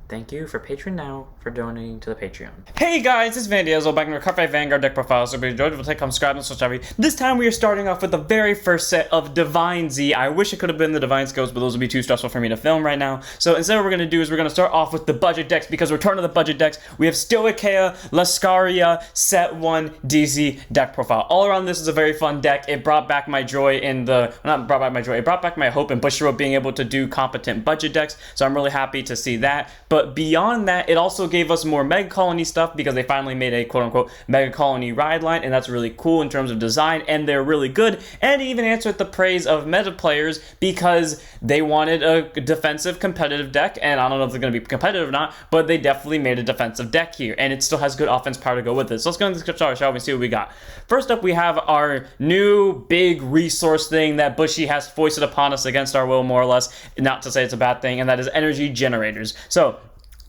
Thank you for Patreon now for donating to the Patreon. Hey guys, it's Van Diesel back in our Carpe Vanguard deck profile. So if you enjoyed, we'll take subscribe and switch every. This time we are starting off with the very first set of Divine Z. I wish it could have been the Divine Skills, but those would be too stressful for me to film right now. So instead what we're going to do is we're going to start off with the budget decks, because we're turning to the budget decks. We have Stoicheia, Lascaria, Set 1, DC deck profile. All around this is a very fun deck. It brought back my joy in the, not brought back my joy, it brought back my hope in Bushiroad being able to do competent budget decks. So I'm really happy to see that. But beyond that, it also gave us more Mega Colony stuff, because they finally made a quote-unquote Mega Colony ride line, and that's really cool in terms of design, and they're really good. And even answered the praise of meta players, because they wanted a defensive competitive deck, and I don't know if they're going to be competitive or not, but they definitely made a defensive deck here, and it still has good offense power to go with it. So let's go into the script, shall we see what we got. First up, we have our new big resource thing that Bushy has foisted upon us against our will, more or less, not to say it's a bad thing, and that is energy generators. So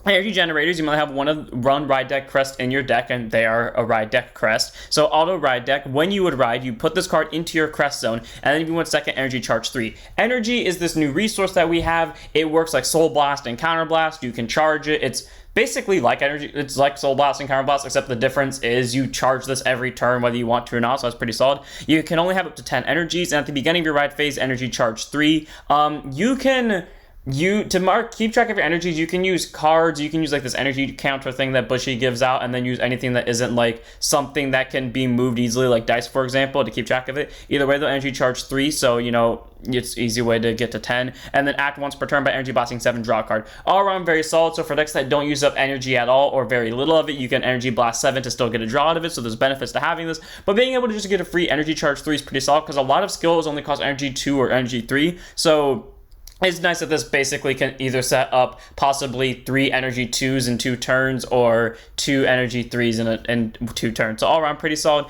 energy generators, you might have one of run ride deck crest in your deck, and they are a ride deck crest. So auto ride deck, when you would ride, you put this card into your crest zone, and then if you want second energy, charge 3. Energy is this new resource that we have. It works like Soul Blast and Counter Blast. You can charge it. It's basically like energy. It's like Soul Blast and Counter Blast, except the difference is you charge this every turn whether you want to or not, so that's pretty solid. You can only have up to 10 energies, and at the beginning of your ride phase, energy charge 3. Keep track of your energies, you can use cards, you can use like this energy counter thing that Bushy gives out, and then use anything that isn't like something that can be moved easily, like dice, for example, to keep track of it. Either way, the energy charge 3, so you know, it's an easy way to get to 10. And then act once per turn by energy blasting 7, draw a card. All around very solid. So for decks that don't use up energy at all or very little of it, you can energy blast 7 to still get a draw out of it, so there's benefits to having this. But being able to just get a free energy charge 3 is pretty solid, because a lot of skills only cost energy 2 or energy 3, so it's nice that this basically can either set up possibly 3 energy 2s in 2 turns, or 2 energy 3s in 2 turns. So all around pretty solid.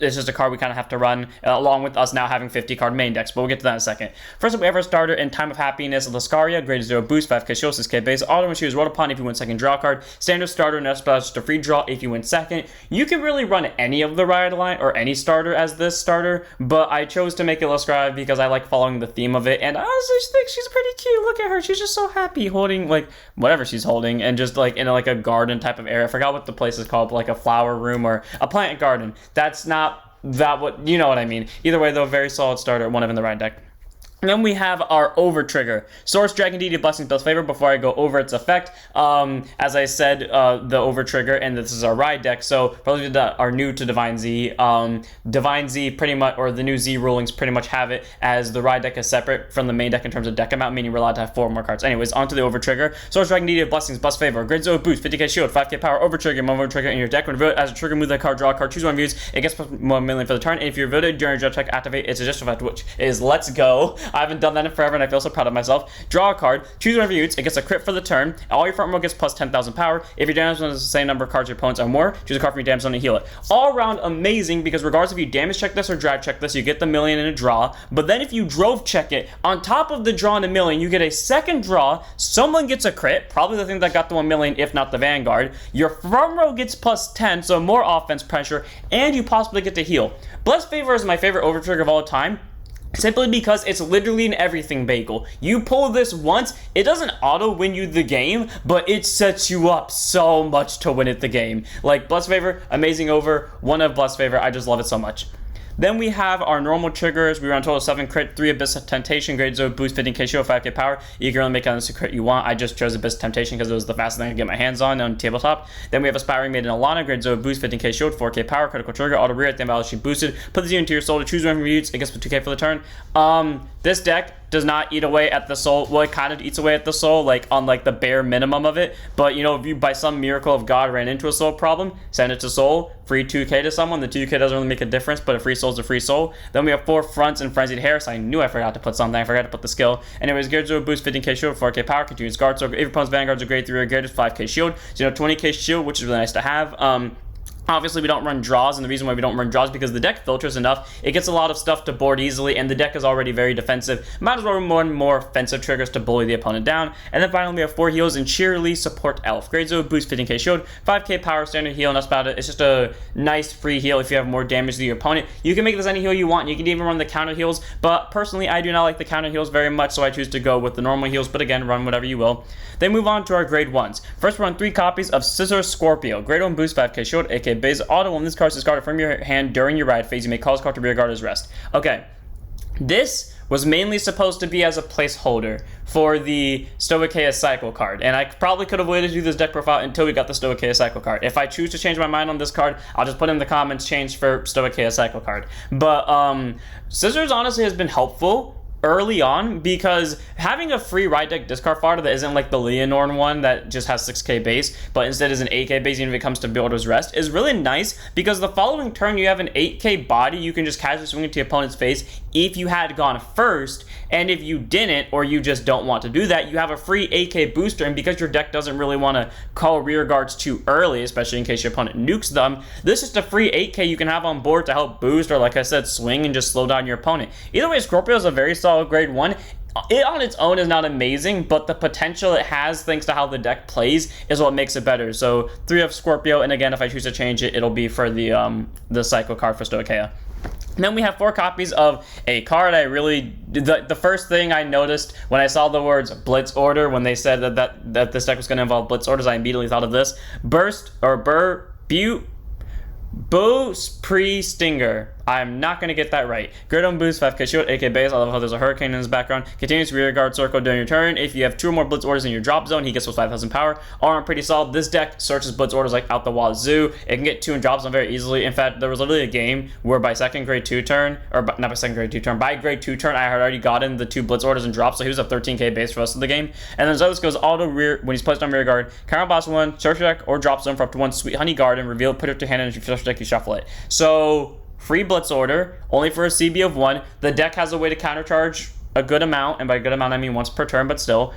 It's just a card we kind of have to run, along with us now having 50 card main decks, but we'll get to that in a second. First up, we have our starter in Time of Happiness, Lascaria, grade 0 boost, 5k shield, 6k base. Auto when she is rolled upon if you win second, draw card. Standard starter, next splash, just a free draw if you win second. You can really run any of the ride line or any starter as this starter, but I chose to make it Lascaria because I like following the theme of it, and I honestly think she's pretty cute. Look at her, she's just so happy holding like whatever she's holding, and just like in like a garden type of area. I forgot what the place is called, but like a flower room or a plant garden. That's not that what, you know what I mean. Either way though, very solid starter, one of in the ride deck. And then we have our over trigger. Source Dragon Deity Blessings Best Favor. Before I go over its effect, as I said, the over trigger, and this is our ride deck. So for those that are new to Divine Z, Divine Z pretty much, or the new Z rulings pretty much have it as the ride deck is separate from the main deck in terms of deck amount, meaning we're allowed to have 4 more cards. Anyways, onto the over trigger. Source Dragon Deity Blessings Best Favor. Grade 0 boost, 50k shield, 5k power, over trigger, 1 over trigger in your deck. When voted as a trigger, move that card, draw a card, choose one views. It gets +1 million for the turn. And if you're voted during your check, activate its additional effect, which is Let's Go. I haven't done that in forever, and I feel so proud of myself. Draw a card, choose one of your units, it gets a crit for the turn. All your front row gets plus 10,000 power. If your damage zone is the same number of cards your opponents are more, choose a card from your damage zone and heal it. All around amazing, because regardless if you damage check this or drag check this, you get the million in a draw. But then if you drove check it, on top of the draw in a million, you get a second draw. Someone gets a crit, probably the thing that got the 1 million, if not the Vanguard. Your front row gets plus 10, so more offense pressure, and you possibly get to heal. Blessed Favor is my favorite over trigger of all time, simply because it's literally an everything bagel. You pull this once, it doesn't auto win you the game, but it sets you up so much to win it the game. Like Blessed Favor, amazing over, one of Blessed Favor, I just love it so much. Then we have our normal triggers. We run total 7 crit, 3 Abyss of Temptation, grade 0 boost, 15k shield, 5k power. You can only make it on the crit you want. I just chose Abyss of Temptation because it was the fastest thing I could get my hands on tabletop. Then we have Aspiring Maiden Alana, grade 0 boost, 15k shield, 4k power, critical trigger, auto rear at the value she boosted. Put this unit into your soul to choose one from your units. It gets 2k for the turn. This deck does not eat away at the soul. Well, it kind of eats away at the soul, like on like the bare minimum of it. But you know, if you by some miracle of God ran into a soul problem, send it to soul, free 2k to someone. The 2k doesn't really make a difference, but a free soul is a free soul. Then we have 4 fronts and frenzied hair. So I knew I forgot to put something. I forgot to put the skill. Anyways, Geared 0 boost, 15k shield, 4k power, continues guard. So if your opponent's Vanguard's a grade 3 or Geared is 5k shield. So you know, 20k shield, which is really nice to have. Obviously, we don't run draws, and the reason why we don't run draws is because the deck filters enough. It gets a lot of stuff to board easily, and the deck is already very defensive. Might as well run more offensive triggers to bully the opponent down. And then finally, we have 4 heals and Cheerily Support Elf. Grade 0 boost 15k shield, 5k power standard heal, and that's about it. It's just a nice free heal if you have more damage than your opponent. You can make this any heal you want. You can even run the counter heals, but personally, I do not like the counter heals very much, so I choose to go with the normal heals, but again, run whatever you will. Then move on to our grade 1s. First, we run 3 copies of Scissor Scorpio. Grade 1 boost 5k shield, aka base auto. When this card is discarded from your hand during your ride phase, you may call this card to rear guard as rest. Okay, this was mainly supposed to be as a placeholder for the Stoicheia cycle card, and I probably could have waited to do this deck profile until we got the Stoicheia cycle card. If I choose to change my mind on this card, I'll just put in the comments change for Stoicheia cycle card. But Scissors honestly has been helpful early on, because having a free ride deck discard fodder that isn't like the Leonore one that just has 6k base, but instead is an 8k base even if it comes to Builder's Rest, is really nice, because the following turn you have an 8k body you can just casually swing into your opponent's face if you had gone first, and if you didn't, or you just don't want to do that, you have a free 8k booster, and because your deck doesn't really want to call rear guards too early, especially in case your opponent nukes them, this is just a free 8k you can have on board to help boost, or like I said, swing and just slow down your opponent. Either way, Scorpio is a very solid grade 1. It on its own is not amazing, but the potential it has thanks to how the deck plays is what makes it better. So 3 of Scorpio, and again, if I choose to change it, it'll be for the cycle card for Stoicheia. And then we have 4 copies of a card the first thing I noticed when I saw the words Blitz Order, when they said that this deck was going to involve Blitz Orders, I immediately thought of this. Boost Pre-Stinger. I'm not going to get that right. Grade 1 boost, 5k shield, 8k base. I love how there's a hurricane in his background. Continuous rear guard circle during your turn. If you have 2 or more Blitz Orders in your drop zone, he gets with 5,000 power. All around pretty solid. This deck searches Blitz Orders like out the wazoo. It can get 2 in drop zone very easily. In fact, there was literally a game where by grade 2 turn, by grade 2 turn, I had already gotten the 2 Blitz Orders in drop, so he was a 13k base for the rest of the game. And then Zyus goes auto rear when he's placed on rear guard. Counter boss 1, search your deck or drop zone for up to 1 Sweet Honey Garden, reveal, put it to hand, and if you search your deck, you shuffle it. So free Blitz Order, only for a CB of 1. The deck has a way to countercharge a good amount, and by good amount I mean once per turn, but still.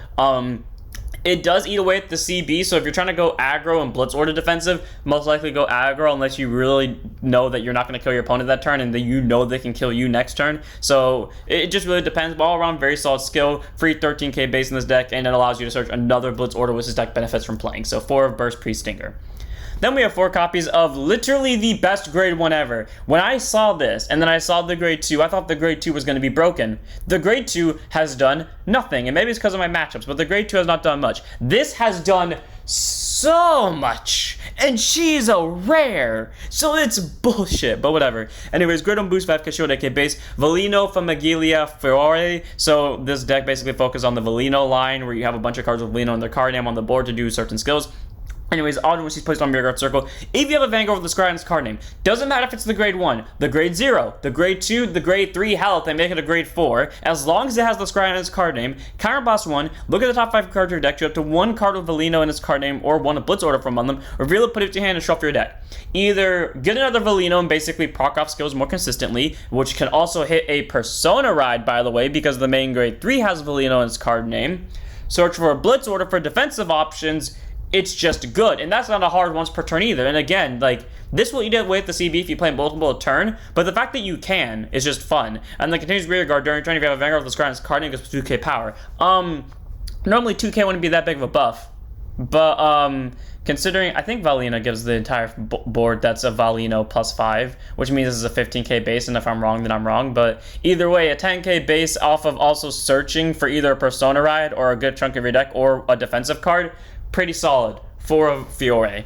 It does eat away at the CB, so if you're trying to go aggro and Blitz Order defensive, most likely go aggro unless you really know that you're not going to kill your opponent that turn, and then you know they can kill you next turn. So it just really depends, but all around very solid skill, free 13k base in this deck, and it allows you to search another Blitz Order which this deck benefits from playing. So 4 of Burst Pre-Stinger. Then we have 4 copies of literally the best grade 1 ever. When I saw this, and then I saw the grade 2, I thought the grade 2 was going to be broken. The grade 2 has done nothing, and maybe it's because of my matchups, but the grade 2 has not done much. This has done so much, and she's a rare, so it's bullshit, but whatever. Anyways, grade 1 boost 5k shield, AK base, Valino from Melia Melo. So this deck basically focuses on the Valino line, where you have a bunch of cards with Valino in their card name on the board to do certain skills. Anyways, auto when she's placed on rear guard circle. If you have a Vanguard with the Scry on its card name, doesn't matter if it's the grade 1, the grade 0, the grade 2, the grade 3 health, and make it a grade 4, as long as it has the Scry on its card name, counter boss 1, look at the top 5 cards of your deck, you have to 1 card with Valino in its card name, or 1 Blitz Order from among them, reveal it, put it to your hand, and shuffle your deck. Either get another Valino and basically proc off skills more consistently, which can also hit a Persona ride, by the way, because the main grade 3 has Valino in its card name. Search for a Blitz Order for defensive options. It's just good, and that's not a hard once per turn either. And again, like, this will eat away at the CB if you play multiple a turn, but the fact that you can is just fun. And the continuous rear guard during turn, if you have a Vanguard with the Scry on its card name, gets 2k power. Normally 2k wouldn't be that big of a buff, but considering, I think Valino gives the entire board that's a Valino plus 5, which means this is a 15k base, and if I'm wrong, then I'm wrong. But either way, a 10k base off of also searching for either a Persona ride or a good chunk of your deck or a defensive card, pretty solid. 4 of Fiore.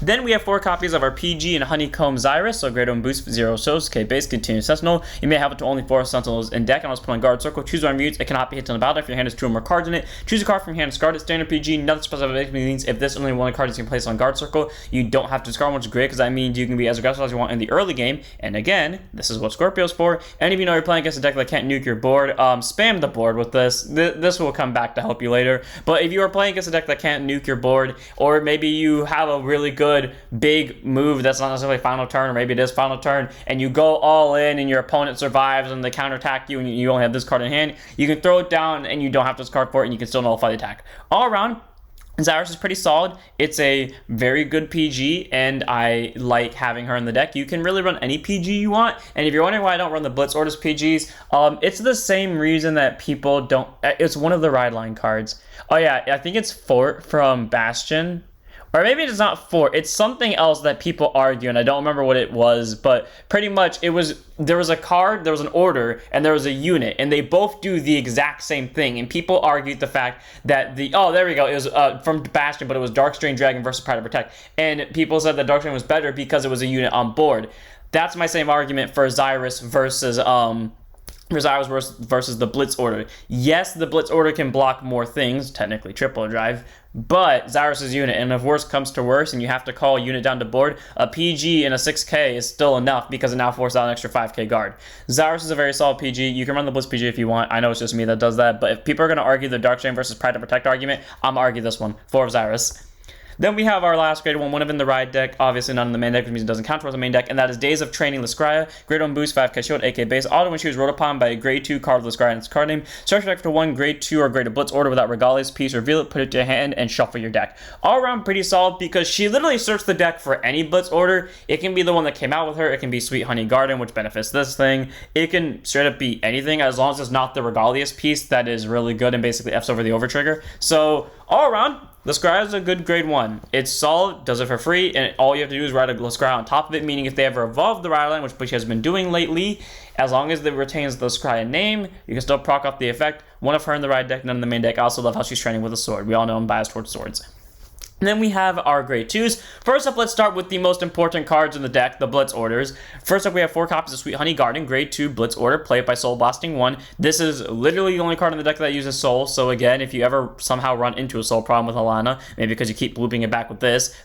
Then we have 4 copies of our PG and Honeycomb Zyus, so grade 1 boost, 0 shows, K base, continuous Sentinel. You may have up to only 4 Sentinels in deck, and I'll put on guard circle. Choose one of mutes. It cannot be hit on the battle if your hand has 2 or more cards in it. Choose a card from your hand, discard it. Standard PG, nothing specific means if this only one card is placed on guard circle, you don't have to discard one, which is great, because that means you can be as aggressive as you want in the early game. And again, this is what Scorpio's for. And if you know you're playing against a deck that can't nuke your board, spam the board with this. This will come back to help you later. But if you are playing against a deck that can't nuke your board, or maybe you have a really good big move that's not necessarily final turn, or maybe it is final turn, and you go all in and your opponent survives and they counterattack you and you only have this card in hand, you can throw it down and you don't have to discard for it, and you can still nullify the attack. All around, Zyus is pretty solid. It's a very good PG, and I like having her in the deck. You can really run any PG you want, and if you're wondering why I don't run the Blitz Orders PGs, it's the same reason that people don't... It's one of the ride line cards. Oh yeah, I think it's Fort from Bastion. Or maybe it's not Fort. It's something else that people argue, and I don't remember what it was, but pretty much there was a card, there was an order, and there was a unit, and they both do the exact same thing, and people argued the fact that there we go, it was from Bastion, but it was Darkstrain Dragon versus Pride to Protect, and people said that Darkstrain was better because it was a unit on board. That's my same argument for Zyus versus versus the Blitz Order. Yes, the Blitz Order can block more things, technically triple drive, but Zyus' unit, and if worse comes to worse and you have to call a unit down to board, a PG and a 6k is still enough because it now forces out an extra 5k guard. Zyus is a very solid PG. You can run the Blitz PG if you want. I know it's just me that does that, but if people are going to argue the Darkstrain versus Pride to Protect argument, I'm going to argue this one for Zyus. Then we have our last grade 1 of in the ride deck, obviously not in the main deck, which means it doesn't count towards the main deck, and that is Days of Training Lascaria. Grade 1 boost, 5k shield, 8k base. Auto when she was wrote upon by a grade 2 card with Lascaria in its card name. Search deck for 1 grade 2 or greater Blitz Order without Regalia's piece, reveal it, put it to your hand, and shuffle your deck. All around pretty solid because she literally searched the deck for any Blitz Order. It can be the one that came out with her, it can be Sweet Honey Garden, which benefits this thing. It can straight up be anything as long as it's not the Regalia's piece that is really good and basically F's over the overtrigger. So, all around, Lascaria is a good grade 1. It's solid, does it for free, and all you have to do is ride a Lascaria on top of it, meaning if they ever evolve the ride line, which Bush has been doing lately, as long as it retains the Lascaria name, you can still proc off the effect. One of her in the ride deck, none in the main deck. I also love how she's training with a sword. We all know I'm biased towards swords. And then we have our grade 2s. First up, let's start with the most important cards in the deck, the Blitz Orders. First up, we have 4 copies of Sweet Honey Garden, grade 2 Blitz Order, play it by Soul Blasting 1. This is literally the only card in the deck that uses Soul, so again, if you ever somehow run into a Soul problem with Alana, maybe because you keep looping it back with this,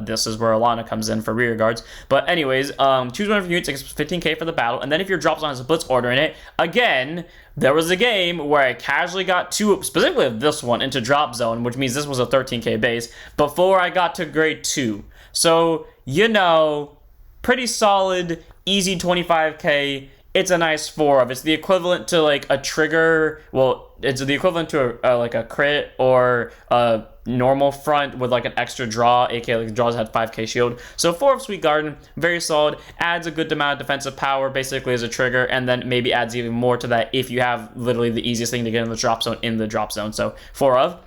this is where Alana comes in for rear guards. But anyways, choose one of your units, it gets 15k for the battle, and then if your drop zone has a Blitz Order in it, again, there was a game where I casually got 2, specifically this one, into drop zone, which means this was a 13k base, before I got to grade 2. So, you know, pretty solid, easy 25k. It's a nice 4 of. It's the equivalent to like a trigger, well, it's the equivalent to like a crit or a normal front with like an extra draw, aka like draws had 5k shield. So 4 of Sweet Garden, very solid, adds a good amount of defensive power basically as a trigger, and then maybe adds even more to that if you have literally the easiest thing to get in the drop zone, so 4 of.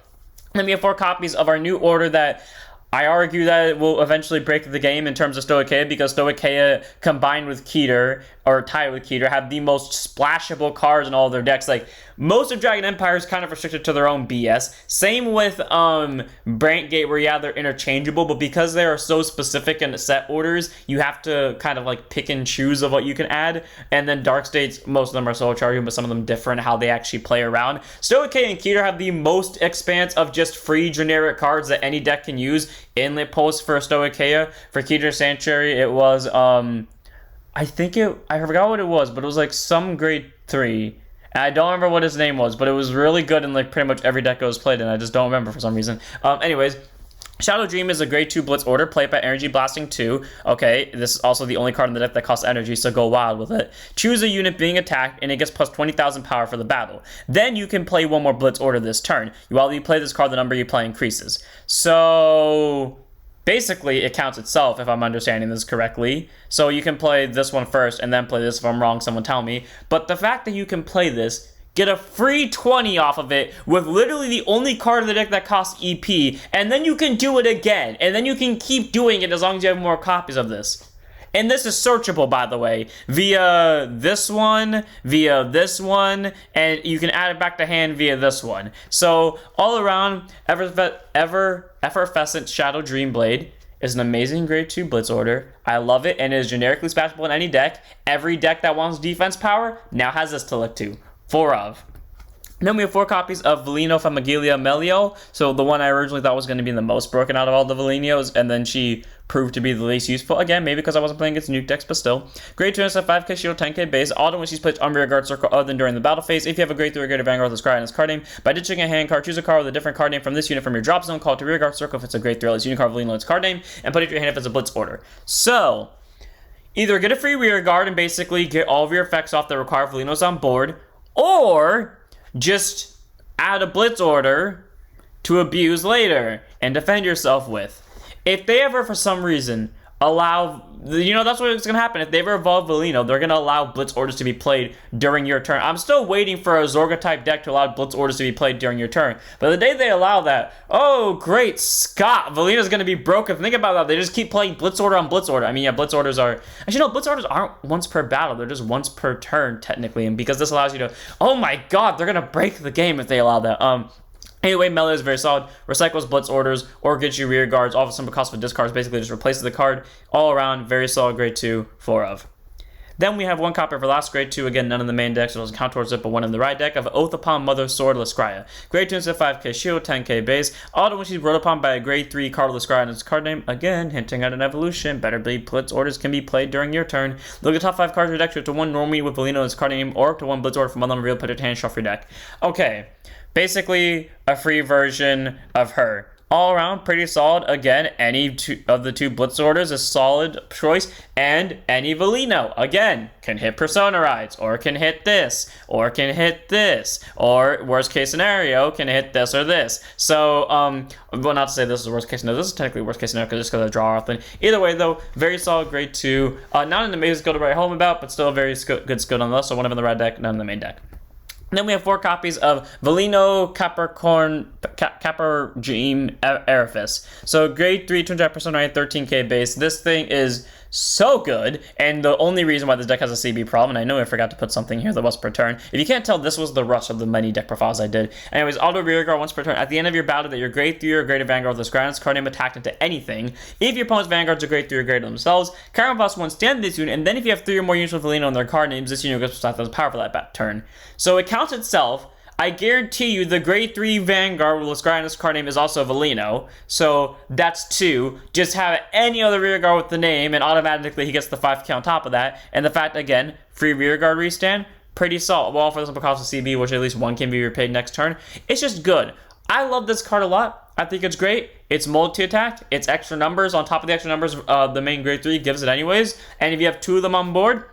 Then we have 4 copies of our new order that I argue that it will eventually break the game in terms of Stoicheia, because Stoicheia combined with Keter, or tied with Keter, have the most splashable cards in all of their decks. Like, most of Dragon Empire is kind of restricted to their own BS. Same with Brantgate, where yeah, they're interchangeable, but because they are so specific in the set orders, you have to kind of like pick and choose of what you can add. And then Dark States, most of them are solo charging, but some of them different how they actually play around. Stoicheia and Keter have the most expanse of just free generic cards that any deck can use. Inlet Post for Stoicheia. For Keter Sanctuary, it was I forgot what it was, but it was like some grade 3. And I don't remember what his name was, but it was really good in like pretty much every deck it was played in. I just don't remember for some reason. Anyways, Shadow Dream is a grade 2 Blitz Order, play it by Energy Blasting 2. Okay, this is also the only card in the deck that costs energy, so go wild with it. Choose a unit being attacked, and it gets plus 20,000 power for the battle. Then you can play 1 more Blitz Order this turn. While you play this card, the number you play increases. So basically, it counts itself, if I'm understanding this correctly. So you can play this one first, and then play this. If I'm wrong, someone tell me. But the fact that you can play this, get a free 20 off of it, with literally the only card in the deck that costs EP, and then you can do it again. And then you can keep doing it as long as you have more copies of this. And this is searchable, by the way, via this one, and you can add it back to hand via this one. So, all around, Effervescent Shadow Dream Blade is an amazing grade 2 Blitz Order. I love it, and it is generically splashable in any deck. Every deck that wants defense power now has this to look to. 4 of. Then we have 4 copies of Valino from Melia Melo. So the one I originally thought was going to be the most broken out of all the Valinos, and then she proved to be the least useful. Again, maybe because I wasn't playing against nuke decks, but still. Grade 2 is a 5k shield, 10k base. Auto when she's placed on rear guard circle other than during the battle phase. If you have a grade 3 or greater Vanguard with Lascaria in its card name, by ditching a hand card, choose a card with a different card name from this unit from your drop zone, call it to rear guard circle if it's a grade 3 or less unit card with Valino in its card name, and put it to your hand if it's a Blitz Order. So, either get a free rear guard and basically get all of your effects off that require Valinos on board, or just add a Blitz Order to abuse later. and defend yourself with. If they ever, for some reason, allow, that's what's going to happen. If they ever evolve Valino, they're going to allow Blitz Orders to be played during your turn. I'm still waiting for a Zorga-type deck to allow Blitz Orders to be played during your turn. But the day they allow that, oh, great, Scott, Valino's going to be broken. Think about that. They just keep playing Blitz Order on Blitz Order. I mean, yeah, Blitz Orders are... Actually, no, Blitz Orders aren't once per battle. They're just once per turn, technically. And because this allows you to... Oh, my God, they're going to break the game if they allow that. Anyway, Melia is very solid. Recycles Blitz Orders or gets you rear guards. All of a sudden, cost of discards basically just replaces the card. All around, very solid grade 2, 4 of. Then we have one copy of our last grade 2. Again, none in the main deck, so it doesn't count towards it, but one in the right deck of Oath Upon Mother Sword Lascaria. Grade 2 instead 5k shield, 10k base. Auto when she's ruled upon by a grade 3 card of Lascaria and its card name. Again, hinting at an evolution. Better believe Blitz Orders can be played during your turn. Look at the top 5 cards of your deck. Up to 1 normally with Valino and its card name, or up to 1 Blitz Order from one reveal, put it to hand, shuffle your deck. Okay. Basically, a free version of her. All around, pretty solid. Again, any of the 2 Blitz Orders is a solid choice. And any Valino, again, can hit Persona Rides, or can hit this, or can hit this, or worst case scenario, can hit this or this. So, well, not to say this is the worst case scenario. This is technically worst case scenario just because I draw often. Either way, though, very solid grade 2. Not an amazing skill to write home about, but still a very good skill nonetheless. So one in the right deck, none in the main deck. Then we have 4 copies of Valino, Capricorn, Capricorn, Eriphis. So grade 3, 200%, 13k base. This thing is so good, and the only reason why this deck has a CB problem, and I know I forgot to put something here that was per turn. If you can't tell, this was the rush of the many deck profiles I did. Anyways, auto rear guard once per turn. At the end of your battle, that your grade 3 or greater Vanguard with this ground's card name attacked into anything. If your opponent's Vanguards are grade 3 or greater themselves, Capricorn plus 1 stand this unit, and then if you have 3 or more units with Valino on their card names, this unit gets 5,000 power for that turn. So it counts itself. I guarantee you the grade 3 Vanguard with Lascaria's card name is also Valino, so that's 2. Just have any other rear guard with the name, and automatically he gets the 5k on top of that. And the fact, again, free rear guard restand, pretty solid. Well, for the simple cost of CB, which at least 1 can be repaid next turn. It's just good. I love this card a lot. I think it's great. It's multi-attack. It's extra numbers. On top of the extra numbers, the main grade 3 gives it anyways. And if you have 2 of them on board,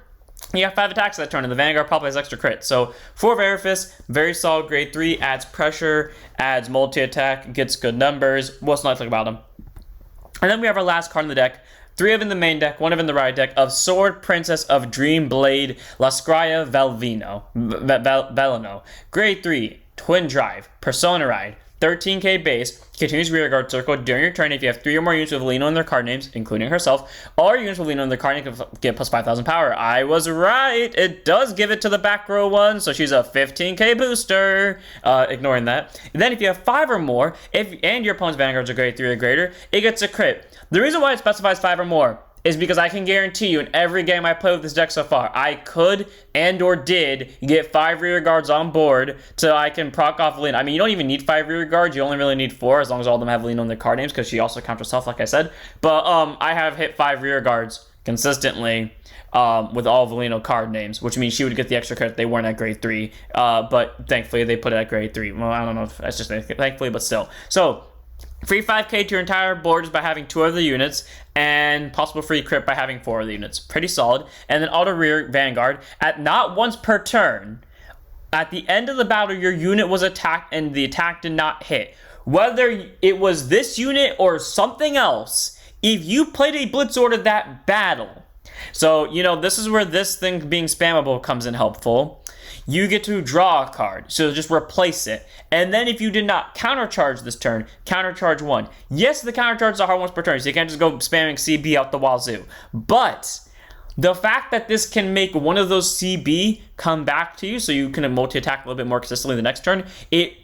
you have 5 attacks that turn, and the Vanguard probably has extra crit. So, 4 of Eriphis, very solid grade 3, adds pressure, adds multi-attack, gets good numbers. What's not to think about them? And then we have our last card in the deck. 3 of in the main deck, 1 of in the right deck, of Sword Princess of Dream Blade, Lascaria Valino. Grade 3, Twin Drive, Persona Ride, 13k base, continues rear guard circle during your turn if you have 3 or more units with Valino in their card names, including herself. All units with Valino in their card name can get plus 5,000 power. I was right. It does give it to the back row one, so she's a 15k booster. Ignoring that. And then if you have 5 or more, and your opponent's Vanguards are grade 3 or greater, it gets a crit. The reason why it specifies 5 or more is because I can guarantee you in every game I play with this deck so far, I could and or did get 5 rear guards on board so I can proc off Valino. I mean, you don't even need 5 rear guards. You only really need 4 as long as all of them have Valino in their card names because she also counts herself, like I said. But I have hit 5 rear guards consistently with all Valino card names, which means she would get the extra credit. They weren't at grade 3. But thankfully, they put it at grade 3. Well, I don't know if that's just thankfully, but still. So, free 5k to your entire board just by having 2 of the units, and possible free crit by having 4 of the units. Pretty solid. And then auto rear Vanguard at not once per turn. At the end of the battle, your unit was attacked and the attack did not hit. Whether it was this unit or something else, if you played a Blitz Order that battle. So, this is where this thing being spammable comes in helpful. You get to draw a card, so just replace it. And then if you did not countercharge this turn, countercharge 1. Yes, the countercharges are hard once per turn, so you can't just go spamming CB out the wazoo. But the fact that this can make one of those CB come back to you, so you can multi-attack a little bit more consistently the next turn,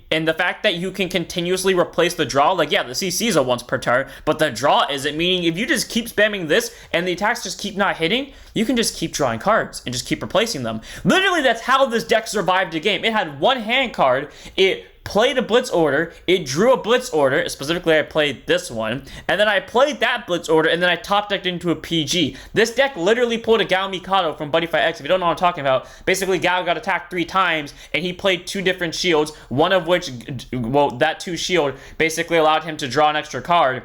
and the fact that you can continuously replace the draw, like, yeah, the CC is a once per turn, but the draw isn't, meaning if you just keep spamming this and the attacks just keep not hitting, you can just keep drawing cards and just keep replacing them. Literally, that's how this deck survived a game. It had 1 hand card, it played a Blitz Order, it drew a Blitz Order, specifically I played this one, and then I played that Blitz Order, and then I top decked into a PG. This deck literally pulled a Gao Mikado from Buddy Fight X. If you don't know what I'm talking about, basically Gao got attacked 3 times, and he played 2 different shields, one of which, well, that 2 shield basically allowed him to draw an extra card.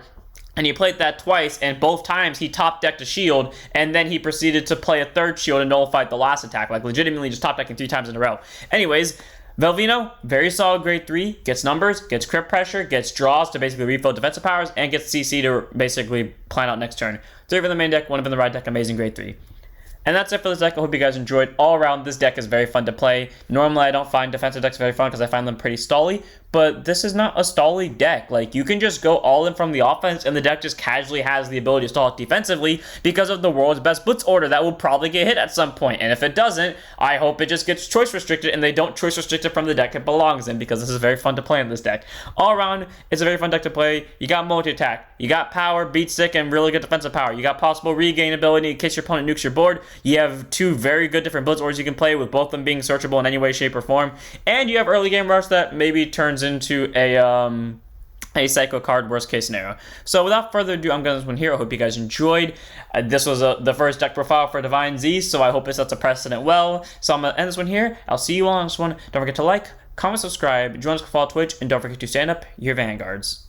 And he played that twice, and both times he top-decked a shield, and then he proceeded to play a 3rd shield and nullified the last attack. Like, legitimately just top-decking 3 times in a row. Anyways, Valino, very solid grade 3, gets numbers, gets crit pressure, gets draws to basically refill defensive powers, and gets CC to basically plan out next turn. 3 of in the main deck, 1 of in the ride deck, amazing grade 3. And that's it for this deck. I hope you guys enjoyed. All around, this deck is very fun to play. Normally, I don't find defensive decks very fun because I find them pretty stally, but this is not a stally deck. Like, you can just go all in from the offense, and the deck just casually has the ability to stall it defensively because of the world's best Blitz Order that will probably get hit at some point. And if it doesn't, I hope it just gets choice restricted, and they don't choice restrict it from the deck it belongs in, because this is very fun to play in this deck. All around, it's a very fun deck to play. You got multi-attack, you got power, beat stick, and really good defensive power. You got possible regain ability in case your opponent nukes your board. You have 2 very good different Blitz Orders you can play, with both of them being searchable in any way, shape, or form. And you have early game rush that maybe turns into a psycho card, worst case scenario. So without further ado, I'm going to this one here. I hope you guys enjoyed. This was the first deck profile for Divine Z, so I hope it sets a precedent well. So I'm going to end this one here. I'll see you all on this one. Don't forget to like, comment, subscribe, join us on Twitch, and don't forget to stand up your vanguards.